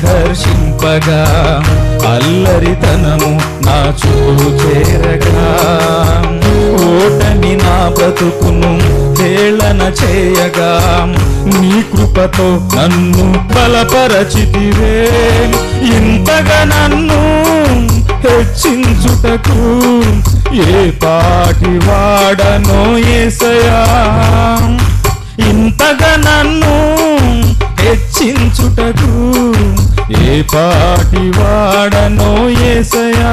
ఆకర్షింపగా అల్లరితనము నా చూపు చేరగా ఓటమి నా బ్రతుకును హేళన చేయగా నీ కృపతో నన్ను బలపరచితివే ఇంతగా నన్ను హెచ్చించుటకు ఏ పాటి వాడనో యేసయ్యా ఇంతగా నన్ను హెచ్చించుటకు ఏ పాటి వాడనో యేసయ్యా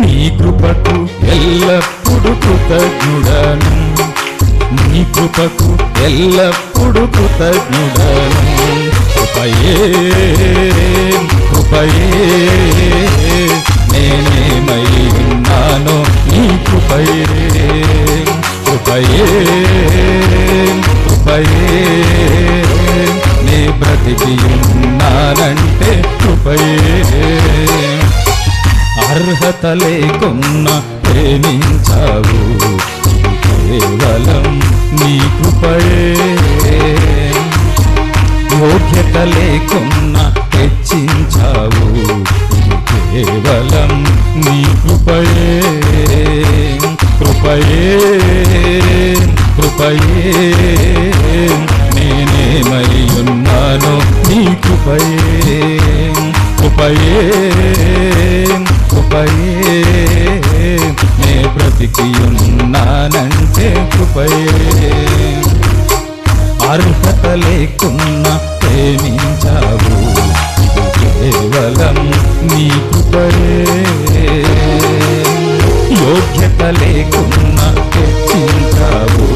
నీ కృపకు ఎల్లప్పుడు కృతజ్ఞుడను నీ కృపకు ఎల్లప్పుడు కృతజ్ఞుడను కృపయే కృపయే నేనేమై ఉన్నానో నీ కృపయే కృపయే కృపయే నే బ్రతికి ఉన్నానంటే కృపయే అర్హత లేకున్నా ప్రేమించావు కేవలం నీ కృపయే యోగ్యత లేకున్నా హెచ్చించావు కేవలం నీ కృపయే కృపయే కృపయే నేనేమై ఉన్నానో నీ కృపయే కృపయే కృపయే నే బ్రతికి ఉన్నానంటే కృపయే అర్హత లేకున్నా ప్రేమించావు కేవలం నీ కృపయే యోగ్యత లేకున్నా హెచ్చించావు